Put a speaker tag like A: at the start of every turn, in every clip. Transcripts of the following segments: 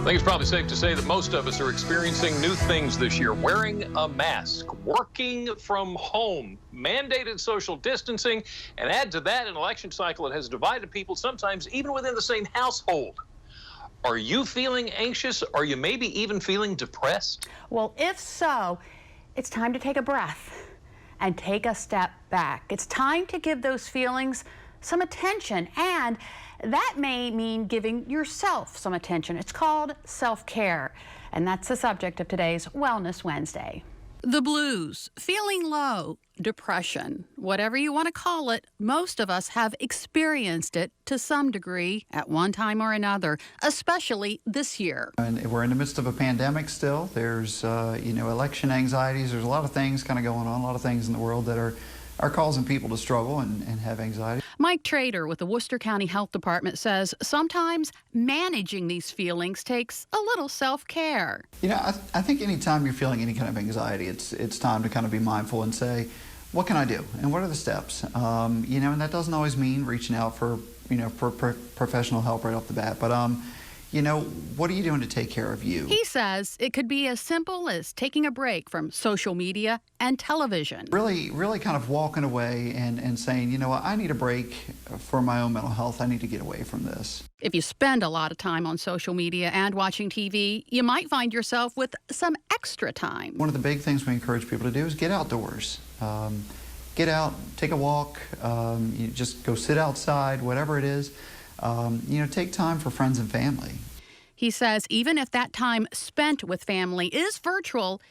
A: think it's probably safe to say that most of us are experiencing new things this year. Wearing a mask, working from home, mandated social distancing, and add to that an election cycle that has divided people, sometimes even within the same household. Are you feeling anxious? Are you maybe even feeling depressed?
B: Well, if so, it's time to take a breath and take a step back. It's time to give those feelings some attention, and that may mean giving yourself some attention. It's called self-care, and that's the subject of today's Wellness Wednesday. The blues, feeling low, depression, whatever you want to call it, most of us have experienced it to some degree at one time or another, especially this year.
C: And we're in the midst of a pandemic still. There's, election anxieties. There's a lot of things kind of going on, a lot of things in the world that are causing people to struggle and have anxiety.
B: Mike Trader with the Worcester County Health Department says sometimes managing these feelings takes a little self-care.
C: I think anytime you're feeling any kind of anxiety, it's time to kind of be mindful and say, what can I do? And what are the steps? And that doesn't always mean reaching out for professional help right off the bat, but what are you doing to take care of you? He
B: says it could be as simple as taking a break from social media and television.
C: Really kind of walking away and saying, you know what, I need a break for my own mental health. I need to get away from this.
B: If you spend a lot of time on social media and watching TV, you might find yourself with some extra time.
C: One of the big things we encourage people to do is get outdoors. Get out, take a walk, you just go sit outside, whatever it is. Take time for friends and family.
B: He says even if that time spent with family is virtual,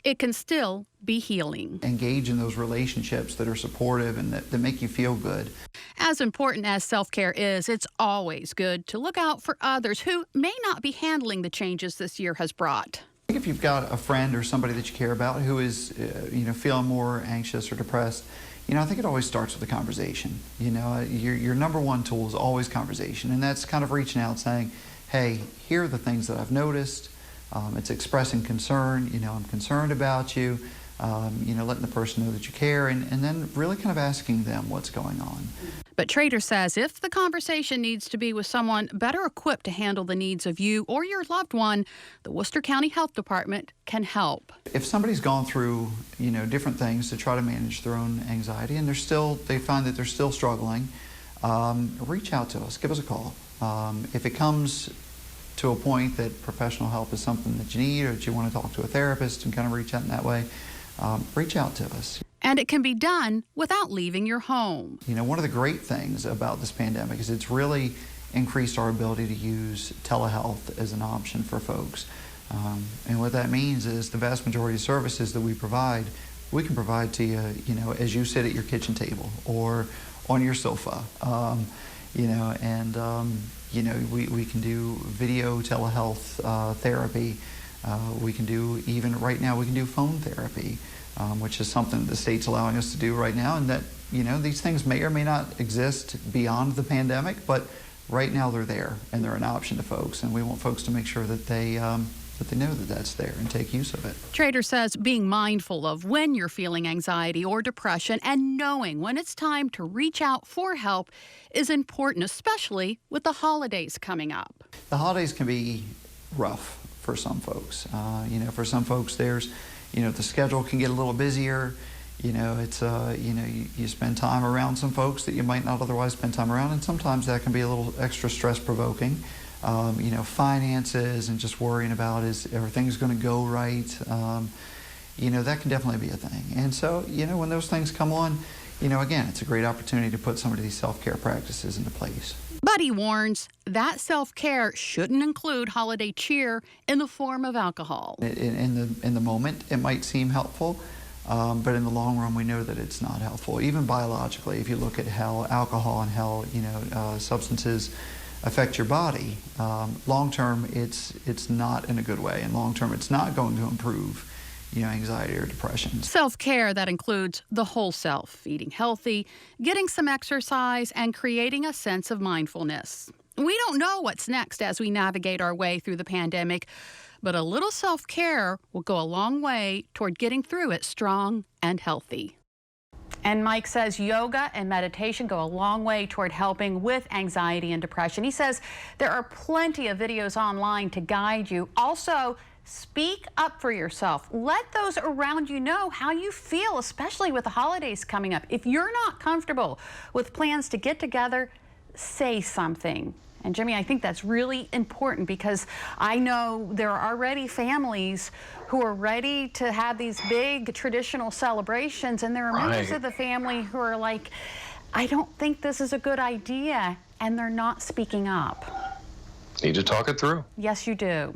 B: it can still be healing.
C: Engage in those relationships that are supportive and that make you feel good.
B: As important as self-care is, it's always good to look out for others who may not be handling the changes this year has brought.
C: I think if you've got a friend or somebody that you care about who is, feeling more anxious or depressed, I think it always starts with a conversation. Your number one tool is always conversation, and that's kind of reaching out saying, hey, here are the things that I've noticed. It's expressing concern, I'm concerned about you, letting the person know that you care, and then really kind of asking them what's going on.
B: But Trader says if the conversation needs to be with someone better equipped to handle the needs of you or your loved one, the Worcester County Health Department can help.
C: If somebody's gone through, different things to try to manage their own anxiety and they find that they're still struggling, reach out to us, give us a call. If it comes to a point that professional help is something that you need or that you want to talk to a therapist and kind of reach out in that way, reach out to us.
B: And it can be done without leaving your home.
C: One of the great things about this pandemic is it's really increased our ability to use telehealth as an option for folks. And what that means is the vast majority of services that we can provide to you, as you sit at your kitchen table or on your sofa. We can do video telehealth therapy. We can do, even right now, we can do phone therapy, which is something the state's allowing us to do right now. And that, these things may or may not exist beyond the pandemic, but right now they're there and they're an option to folks. And we want folks to make sure that they know that that's there and take use of it.
B: Trader says being mindful of when you're feeling anxiety or depression and knowing when it's time to reach out for help is important, especially with the holidays coming up.
C: The holidays can be rough for some folks. For some folks there's, the schedule can get a little busier. It's, you spend time around some folks that you might not otherwise spend time around, and sometimes that can be a little extra stress-provoking. Finances and just worrying about are things going to go right? That can definitely be a thing. And so, when those things come on, again, it's a great opportunity to put some of these self-care practices into place.
B: But he warns that self-care shouldn't include holiday cheer in the form of alcohol.
C: In the moment, it might seem helpful, but in the long run, we know that it's not helpful. Even biologically, if you look at how alcohol and how substances affect your body, long term, it's not in a good way, and long term, it's not going to improve anxiety or depression.
B: Self-care that includes the whole self, eating healthy, getting some exercise, and creating a sense of mindfulness. We don't know what's next as we navigate our way through the pandemic, but a little self-care will go a long way toward getting through it strong and healthy. And Mike says yoga and meditation go a long way toward helping with anxiety and depression. He says there are plenty of videos online to guide you. Also, speak up for yourself. Let those around you know how you feel, especially with the holidays coming up. If you're not comfortable with plans to get together, say something. And Jimmy, I think that's really important because I know there are already families who are ready to have these big traditional celebrations, and there are members of the family who are like, I don't think this is a good idea, and they're not speaking up.
A: Need to talk it through.
B: Yes, you do.